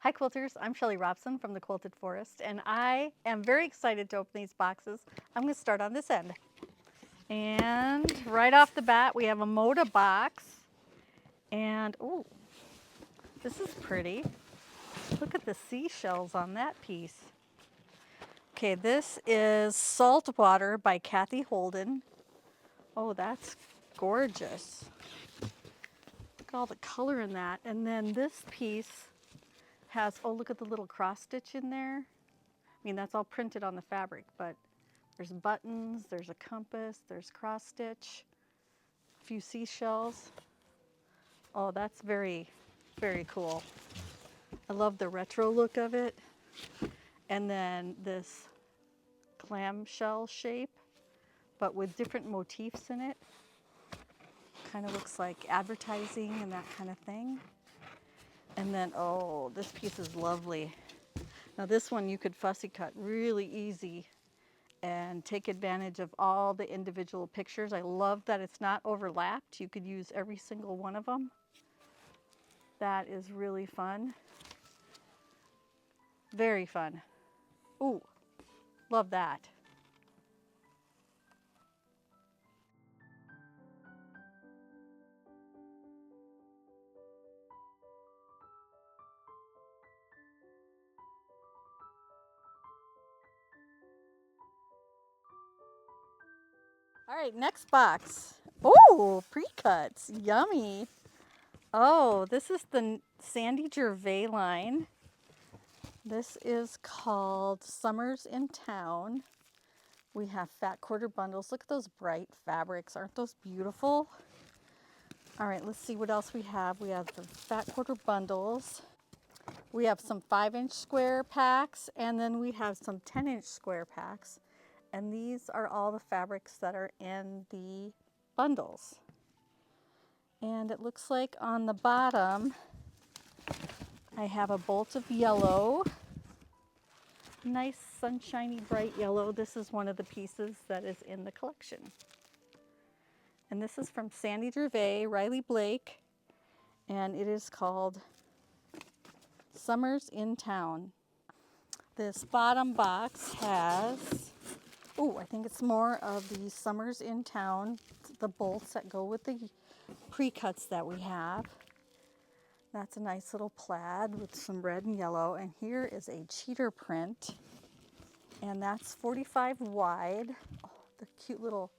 Hi Quilters, I'm Shelly Robson from the Quilted Forest, and I am very excited to open these boxes. I'm going to start on this end. And right off the bat, we have a Moda box. And, oh, this is pretty. Look at the seashells on that piece. Okay, this is Saltwater by Cathe Holden. Oh, that's gorgeous. Look at all the color in that. And then this piece has, oh, look at the little cross stitch in there. I mean, that's all printed on the fabric, but there's buttons, there's a compass, there's cross stitch, a few seashells. Oh, that's very, very cool. I love the retro look of it. And then this clamshell shape, but with different motifs in it. Kind of looks like advertising and that kind of thing. And then, oh, this piece is lovely. Now this one you could fussy cut really easy and take advantage of all the individual pictures. I love that it's not overlapped. You could use every single one of them. That is really fun. Very fun. Ooh, love that. All right, next box. Oh, Precuts, yummy. Oh, this is the Sandy Gervais line. This is called Summers in Town. We have fat quarter bundles. Look at those bright fabrics. Aren't those beautiful? All right, let's see what else we have. We have the fat quarter bundles. We have some 5-inch square packs, and then we have some 10-inch square packs. And these are all the fabrics that are in the bundles. And it looks like on the bottom, I have a bolt of yellow. Nice sunshiny bright yellow. This is one of the pieces that is in the collection. And this is from Sandy Gervais, Riley Blake, and it is called Summers in Town. This bottom box has, oh, I think it's more of the Summers in Town, the bolts that go with the pre-cuts that we have. That's a nice little plaid with some red and yellow. And here is a cheater print, and that's 45 wide. Oh, the cute little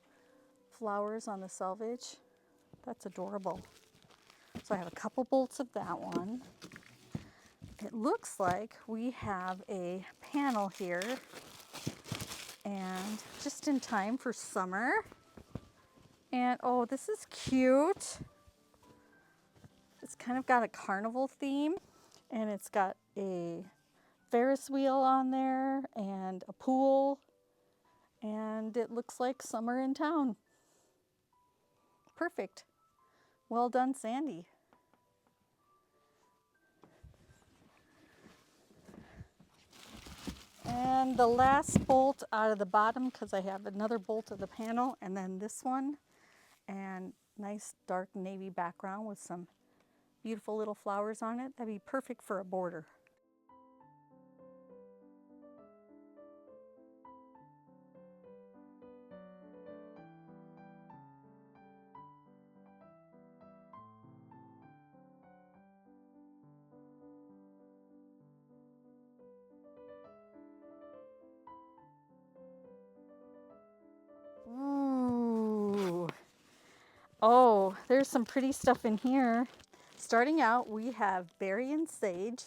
flowers on the selvage. That's adorable. So I have a couple bolts of that one. It looks like we have a panel here, and just in time for summer. And oh, this is cute. It's kind of got a carnival theme, and it's got a Ferris wheel on there and a pool, and it looks like summer in town. Perfect. Well done, Sandy. And the last bolt out of the bottom, because I have another bolt of the panel, and then this one, and nice dark navy background with some beautiful little flowers on it. That'd be perfect for a border. Ooh. Oh, there's some pretty stuff in here. Starting out, we have berry and sage,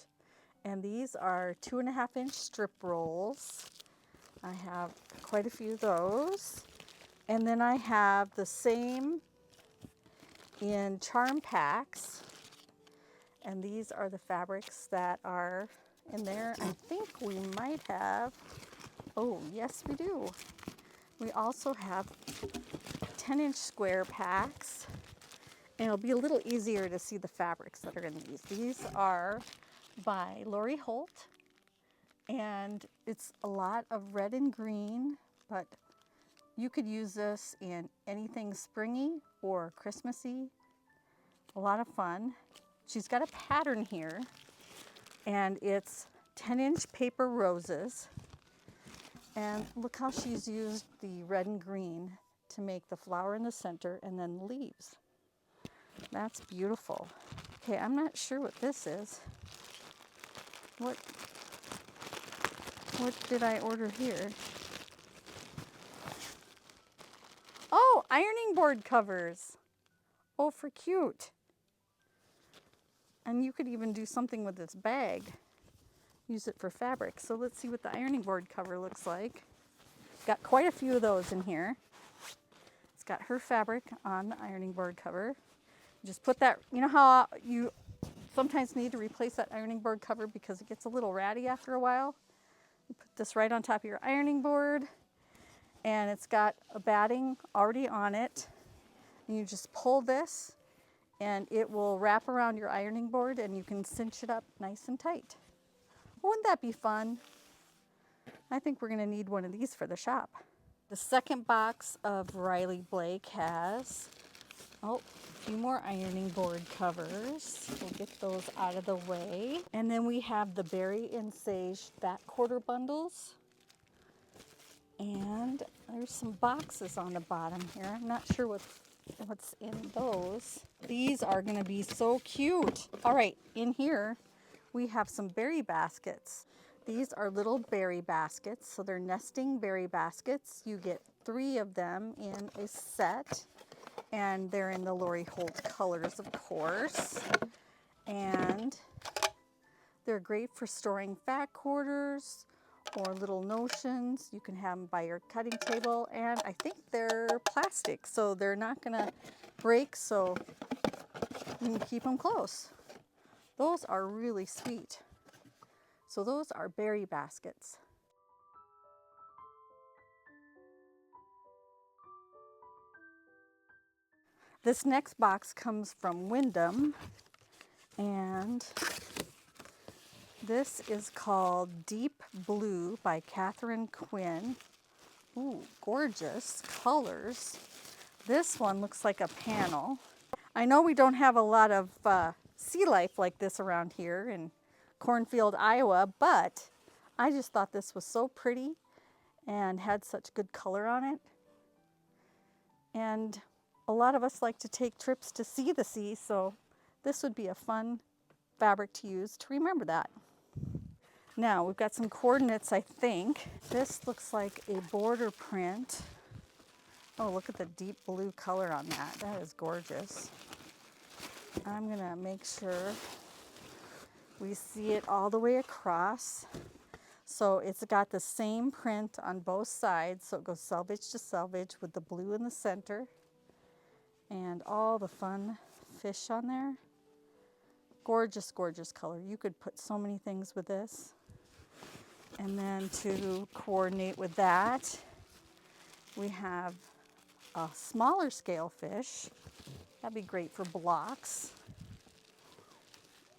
and these are 2.5-inch strip rolls. I have quite a few of those. And then I have the same in charm packs, and these are the fabrics that are in there. I think we might have, oh yes we do. We also have 10-inch square packs, and it'll be a little easier to see the fabrics that are in these. These are by Lori Holt, and it's a lot of red and green, but you could use this in anything springy or Christmassy. A lot of fun. She's got a pattern here, And it's 10-inch paper roses. And look how she's used the red and green to make the flower in the center and then the leaves. That's beautiful. Okay, I'm not sure what this is. What did I order here? Oh, ironing board covers. Oh, for cute. And you could even do something with this bag. Use it for fabric. So let's see what the ironing board cover looks like. Got quite a few of those in here. It's got her fabric on the ironing board cover. Just put that, you know how you sometimes need to replace that ironing board cover because it gets a little ratty after a while? You put this right on top of your ironing board, and it's got a batting already on it. And you just pull this and it will wrap around your ironing board and you can cinch it up nice and tight. Wouldn't that be fun? I think we're going to need one of these for the shop. The second box of Riley Blake has a few more ironing board covers. We'll get those out of the way. And then we have the Berry and Sage fat quarter bundles. And there's some boxes on the bottom here. I'm not sure what's in those. These are going to be so cute. All right, in here we have some berry baskets. These are little berry baskets, so they're nesting berry baskets. You get 3 of them in a set, and they're in the Lori Holt colors, of course. And they're great for storing fat quarters or little notions. You can have them by your cutting table, and I think they're plastic, so they're not gonna break, so you can keep them close. Those are really sweet. So those are berry baskets. This next box comes from Windham, and this is called Deep Blue by Catherine Quinn. Ooh, gorgeous colors. This one looks like a panel. I know we don't have a lot of sea life like this around here in Cornfield, Iowa, but I just thought this was so pretty and had such good color on it. And a lot of us like to take trips to see the sea, so this would be a fun fabric to use to remember that. Now we've got some coordinates, I think. This looks like a border print. Oh, look at the deep blue color on that. That is gorgeous. I'm gonna make sure we see it all the way across. So it's got the same print on both sides, so it goes selvage to selvage with the blue in the center and all the fun fish on there. Gorgeous, gorgeous color. You could put so many things with this. And then to coordinate with that, we have a smaller scale fish. That'd be great for blocks.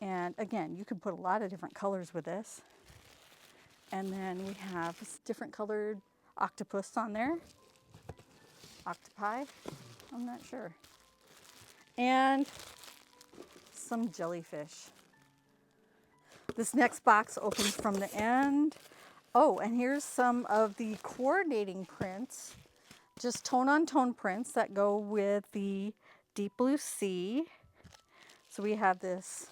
And again, you can put a lot of different colors with this. And then we have different colored octopus on there. Octopi, I'm not sure. And some jellyfish. This next box opens from the end. Oh, and here's some of the coordinating prints, just tone on tone prints that go with the deep blue sea. So we have this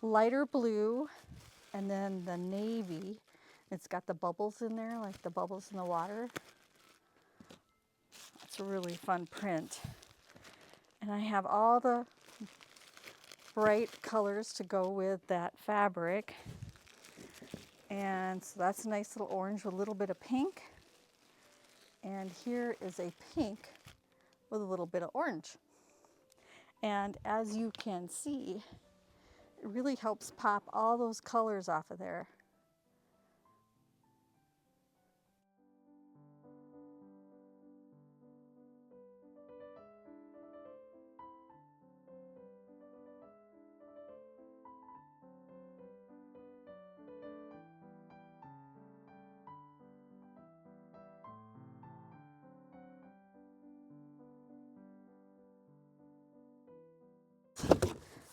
lighter blue and then the navy. It's got the bubbles in there, like the bubbles in the water. It's a really fun print. And I have all the bright colors to go with that fabric. And so that's a nice little orange with a little bit of pink. And here is a pink with a little bit of orange. And as you can see, it really helps pop all those colors off of there.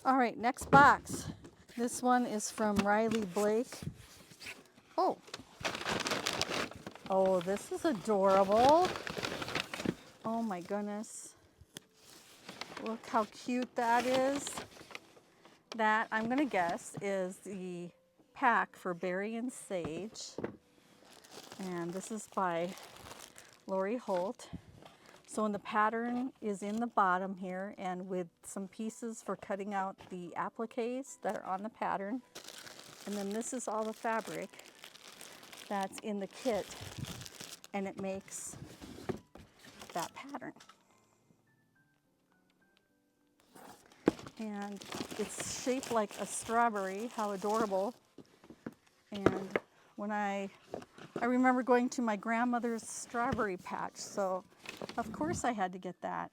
All right, next box. This one is from Riley Blake. Oh. Oh, this is adorable. Oh my goodness. Look how cute that is. That, I'm gonna guess, is the pack for Berry and Sage. And this is by Lori Holt. So and the pattern is in the bottom here, and with some pieces for cutting out the appliques that are on the pattern. And then this is all the fabric that's in the kit, and it makes that pattern. And it's shaped like a strawberry. How adorable. And when I remember going to my grandmother's strawberry patch, so of course I had to get that.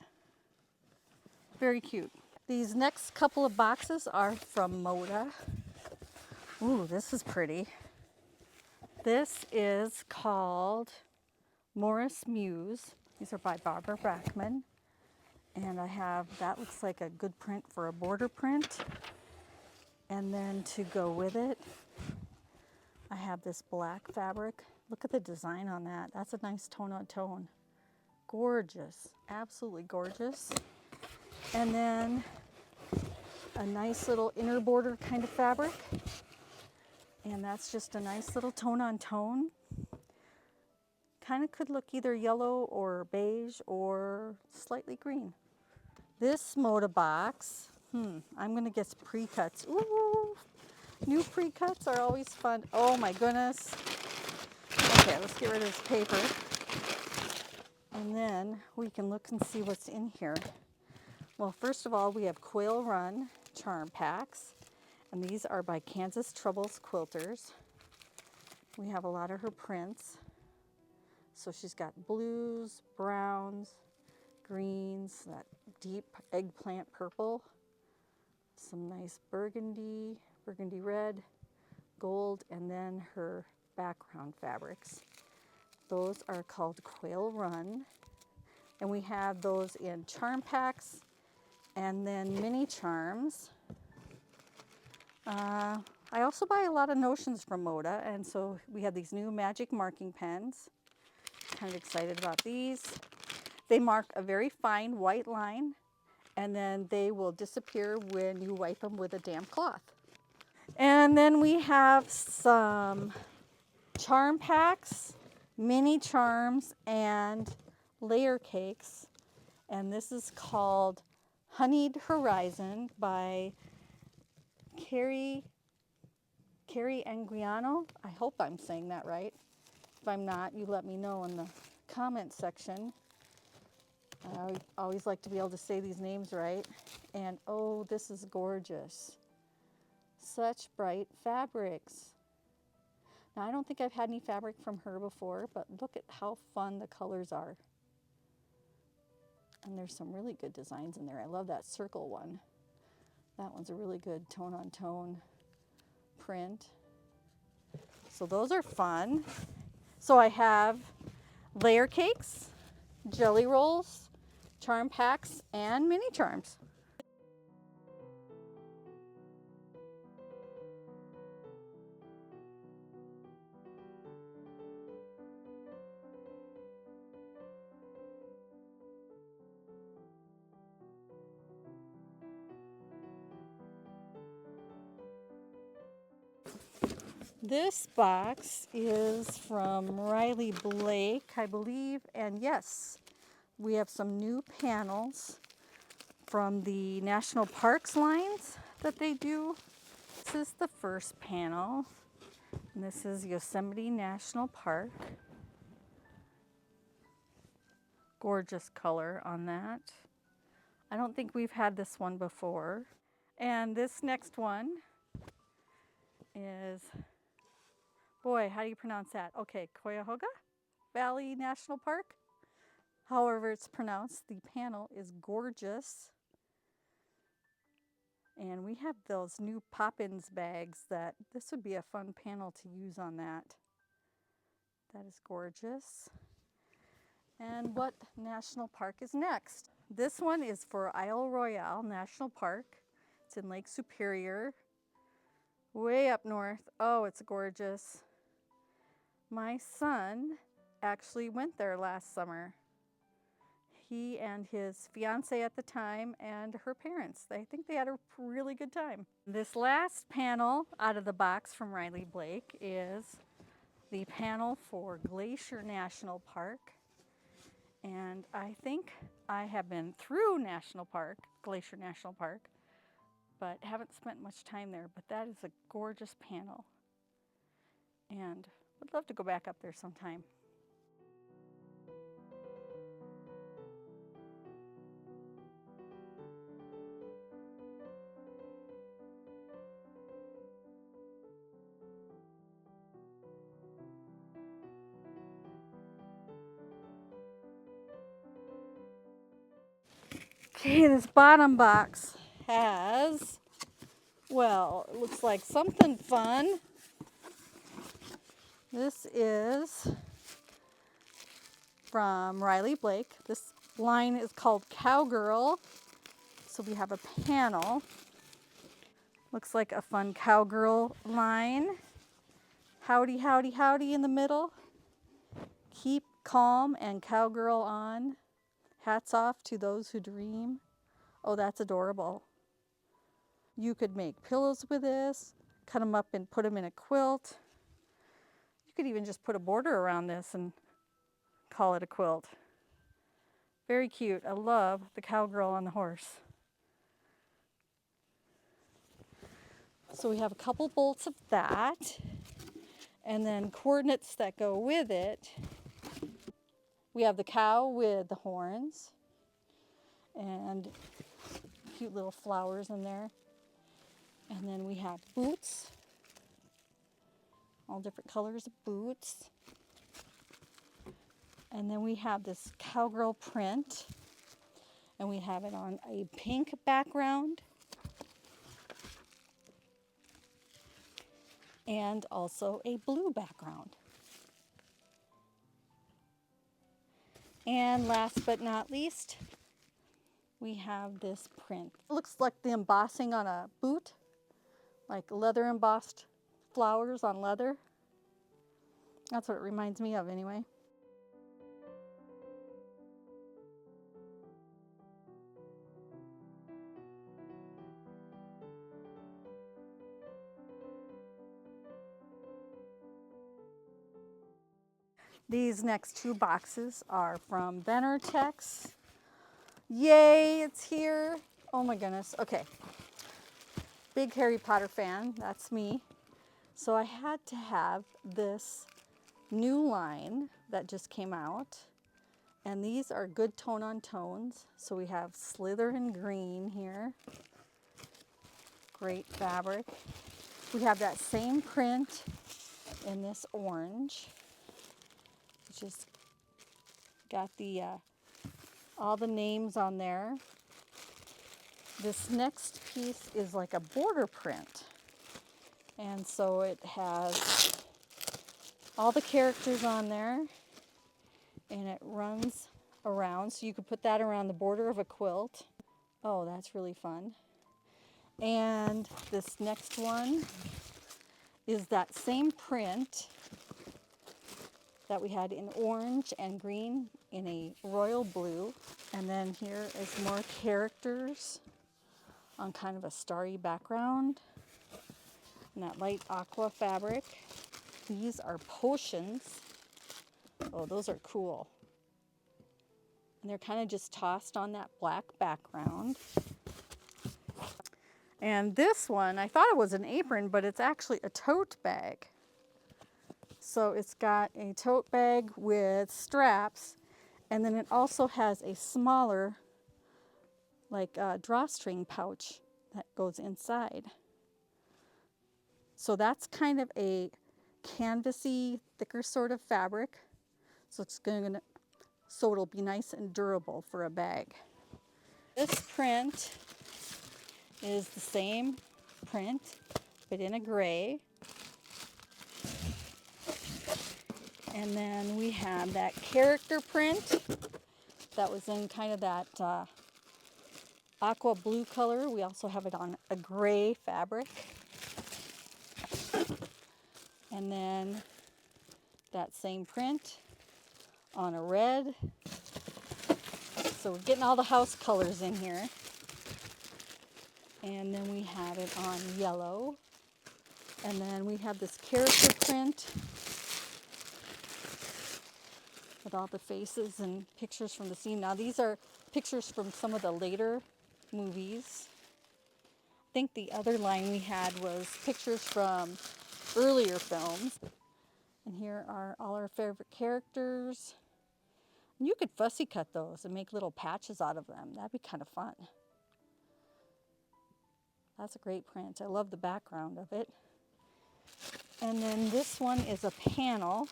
Very cute. These next couple of boxes are from Moda. Ooh, this is pretty. This is called Morris Muse. These are by Barbara Brackman. And I have, that looks like a good print for a border print. And then to go with it, I have this black fabric. Look at the design on that. That's a nice tone on tone. Gorgeous, absolutely gorgeous. And then a nice little inner border kind of fabric. And that's just a nice little tone on tone. Kind of could look either yellow or beige or slightly green. This Moda box, I'm gonna guess Precuts. Ooh, new Precuts are always fun. Oh my goodness. Okay, let's get rid of this paper. And then we can look and see what's in here. Well, first of all, we have Quail Run charm packs. And these are by Kansas Troubles Quilters. We have a lot of her prints. So she's got blues, browns, greens, that deep eggplant purple, some nice burgundy, burgundy red, gold, and then her background fabrics. Those are called Quail Run. And we have those in charm packs and then mini charms. I also buy a lot of notions from Moda, and so we have these new magic marking pens. Kind of excited about these. They mark a very fine white line, and then they will disappear when you wipe them with a damp cloth. And then we have some charm packs, mini charms, and layer cakes. And this is called Honeyed Horizon by Keri Anguiano. I hope I'm saying that right. If I'm not, you let me know in the comment section. I always like to be able to say these names right. And oh, this is gorgeous. Such bright fabrics. Now, I don't think I've had any fabric from her before, but look at how fun the colors are. And there's some really good designs in there. I love that circle one. That one's a really good tone on tone print. So those are fun. So I have layer cakes, jelly rolls, charm packs, and mini charms. This box is from Riley Blake, I believe, and yes, we have some new panels from the National Parks lines that they do. This is the first panel, and this is Yosemite National Park. Gorgeous color on that. I don't think we've had this one before. And this next one is, boy, how do you pronounce that? Okay, Cuyahoga Valley National Park. However it's pronounced, the panel is gorgeous. And we have those new Poppins bags that this would be a fun panel to use on that. That is gorgeous. And what national park is next? This one is for Isle Royale National Park. It's in Lake Superior. way up north. Oh, it's gorgeous. My son actually went there last summer. He and his fiance at the time and her parents. I think they had a really good time. This last panel out of the box from Riley Blake is the panel for Glacier National Park. And I think I have been through Glacier National Park, but haven't spent much time there. But that is a gorgeous panel. And would love to go back up there sometime. Okay, this bottom box has, well, it looks like something fun. This is from Riley Blake. This line is called Cowgirl. So we have a panel. Looks like a fun cowgirl line. Howdy, howdy, howdy in the middle. Keep calm and cowgirl on. Hats off to those who dream. Oh, that's adorable. You could make pillows with this, cut them up and put them in a quilt. You could even just put a border around this and call it a quilt. Very cute. I love the cowgirl on the horse. So we have a couple bolts of that, and then coordinates that go with it. We have the cow with the horns and cute little flowers in there. And then we have boots, all different colors of boots. And then we have this cowgirl print, and we have it on a pink background and also a blue background. And last but not least, we have this print. It looks like the embossing on a boot, like leather embossed flowers on leather. That's what it reminds me of anyway. These next two boxes are from Benartex. Yay, it's here. Oh my goodness. Okay. Big Harry Potter fan, that's me. So I had to have this new line that just came out. And these are good tone on tones. So we have Slytherin green here. Great fabric. We have that same print in this orange, which is got the all the names on there. This next piece is like a border print, and so it has all the characters on there, and it runs around, so you could put that around the border of a quilt. Oh, that's really fun. And this next one is that same print that we had in orange and green in a royal blue. And then here is more characters on kind of a starry background. And that light aqua fabric. These are potions. Oh, those are cool. And they're kind of just tossed on that black background. And this one, I thought it was an apron, but it's actually a tote bag. So it's got a tote bag with straps, and then it also has a smaller, like drawstring pouch that goes inside. So that's kind of a canvasy, thicker sort of fabric. So it'll be nice and durable for a bag. This print is the same print, but in a gray. And then we have that character print that was in kind of that aqua blue color. We also have it on a gray fabric. And then that same print on a red. So we're getting all the house colors in here. And then we have it on yellow. And then we have this character print with all the faces and pictures from the scene. Now these are pictures from some of the later movies. I think the other line we had was pictures from earlier films. And here are all our favorite characters. And you could fussy cut those and make little patches out of them. That'd be kind of fun. That's a great print. I love the background of it. And then this one is a panel.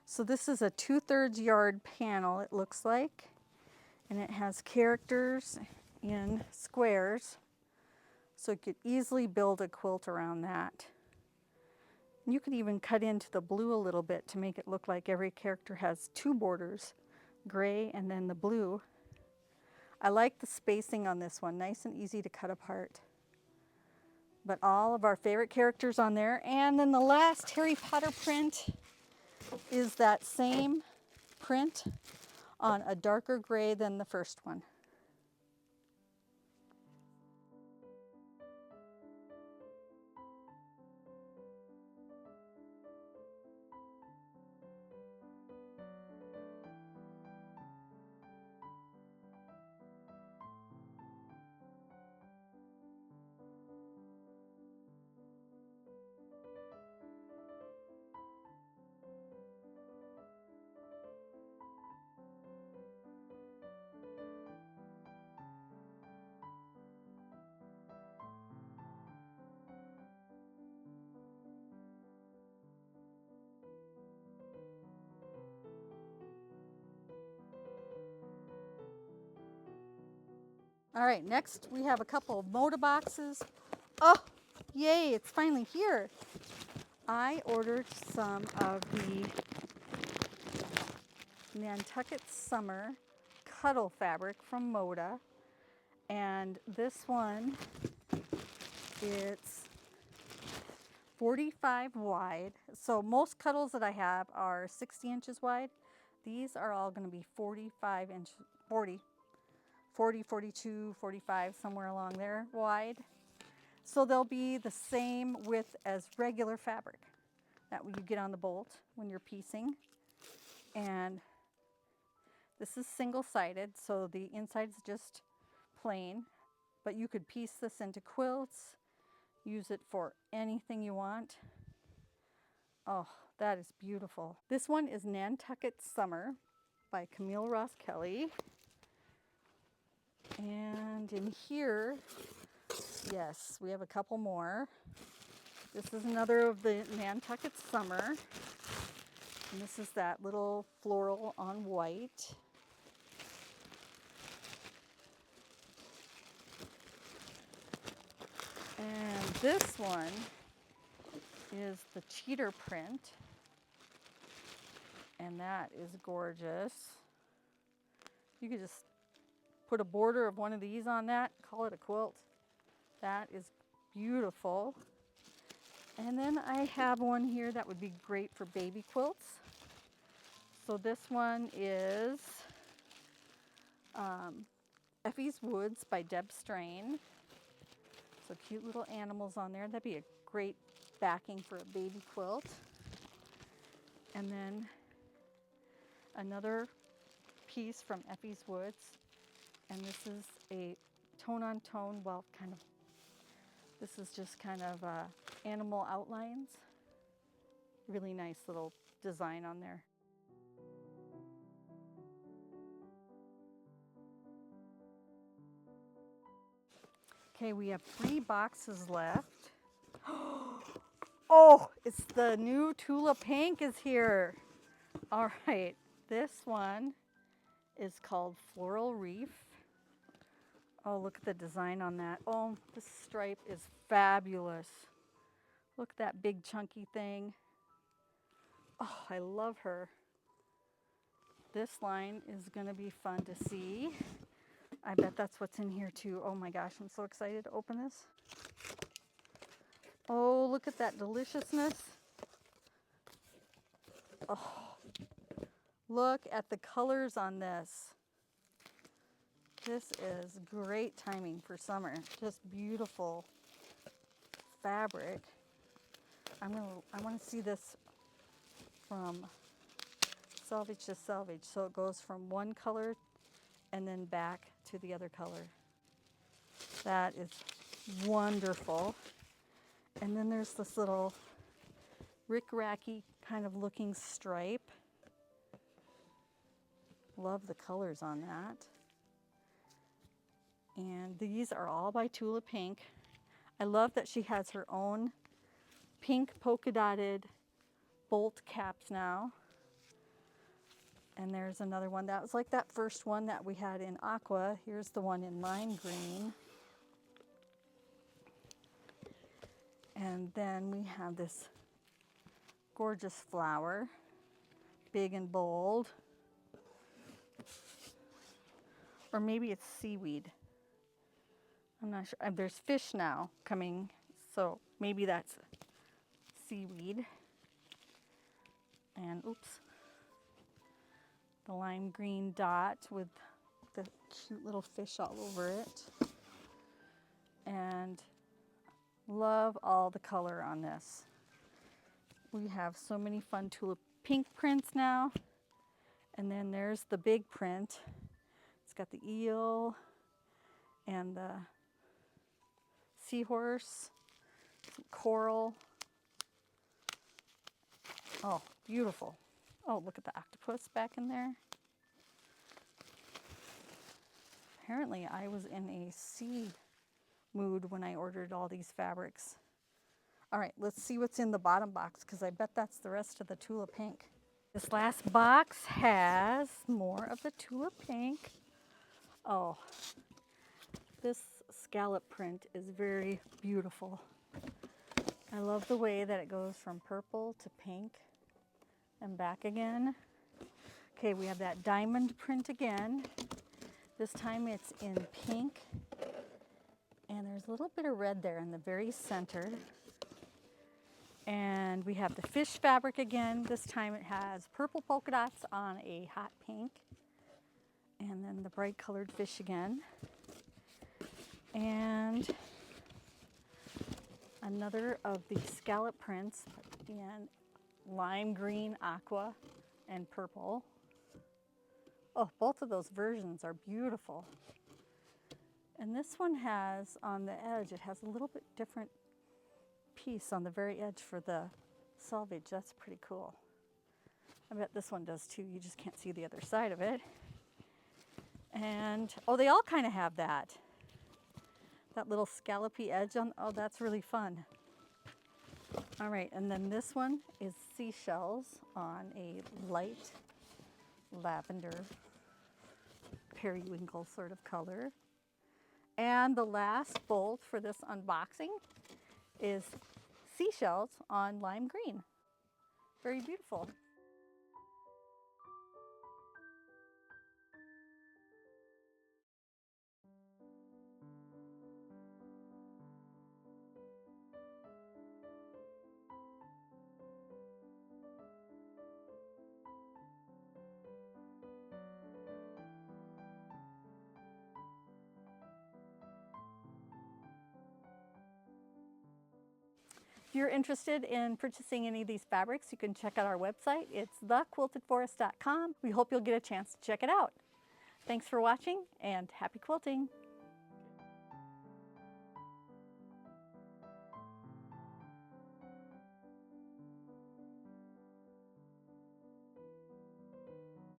So this is a 2/3 yard panel, it looks like. And it has characters in squares. So you could easily build a quilt around that. And you could even cut into the blue a little bit to make it look like every character has 2 borders, gray and then the blue. I like the spacing on this one, nice and easy to cut apart. But all of our favorite characters on there. And then the last Harry Potter print is that same print on a darker gray than the first one. All right, next we have a couple of Moda boxes. Oh, yay, it's finally here. I ordered some of the Nantucket Summer Cuddle fabric from Moda. And this one, it's 45 wide. So most cuddles that I have are 60 inches wide. These are all going to be 45 inches, 40, 42, 45, somewhere along there wide. So they'll be the same width as regular fabric that you get on the bolt when you're piecing. And this is single-sided, so the inside's just plain. But you could piece this into quilts, use it for anything you want. Oh, that is beautiful. This one is Nantucket Summer by Camille Roskelley. And in here, yes, we have a couple more. This is another of the Nantucket Summer. And this is that little floral on white. And this one is the cheater print. And that is gorgeous. You could just put a border of one of these on that, call it a quilt. That is beautiful. And then I have one here that would be great for baby quilts. So this one is Effies Woods by Deb Strain. So cute little animals on there. That'd be a great backing for a baby quilt. And then another piece from Effies Woods. And this is a tone-on-tone, well, kind of, this is just kind of animal outlines. Really nice little design on there. Okay, we have 3 boxes left. Oh, it's the new Tula Pink is here. All right, this one is called Floral Reef. Oh, look at the design on that. Oh, this stripe is fabulous. Look at that big chunky thing. Oh, I love her. This line is gonna be fun to see. I bet that's what's in here too. Oh my gosh, I'm so excited to open this. Oh, look at that deliciousness. Oh, look at the colors on this. This is great timing for summer. Just beautiful fabric. I want to see this from selvage to selvage. So it goes from one color and then back to the other color. That is wonderful. And then there's this little rick-racky kind of looking stripe. Love the colors on that. And these are all by Tula Pink. I love that she has her own pink polka dotted bolt caps now. And there's another one that was like that first one that we had in aqua. Here's the one in lime green. And then we have this gorgeous flower, big and bold. Or maybe it's seaweed. I'm not sure. There's fish now coming, so maybe that's seaweed. And oops, the lime green dot with the cute little fish all over it. And love all the color on this. We have so many fun Tula Pink prints now. And then there's the big print. It's got the eel and the seahorse, some coral. Oh, beautiful. Oh, look at the octopus back in there. Apparently I was in a sea mood when I ordered all these fabrics. All right, let's see what's in the bottom box because I bet that's the rest of the Tula Pink. This last box has more of the Tula Pink. Oh, this scallop print is very beautiful. I love the way that it goes from purple to pink and back again. Okay, we have that diamond print again. This time it's in pink. And there's a little bit of red there in the very center. And we have the fish fabric again. This time it has purple polka dots on a hot pink. And then the bright colored fish again. And another of the scallop prints in lime green, aqua, and purple. Oh, both of those versions are beautiful. And this one has on the edge, it has a little bit different piece on the very edge for the selvage. That's pretty cool. I bet this one does too. You just can't see the other side of it. And, oh, they all kind of have that. That little scallopy edge on, oh, that's really fun. All right, and then this one is seashells on a light lavender periwinkle sort of color. And the last bolt for this unboxing is seashells on lime green. Very beautiful. If you're interested in purchasing any of these fabrics, you can check out our website. It's thequiltedforest.com. We hope you'll get a chance to check it out. Thanks for watching and happy quilting.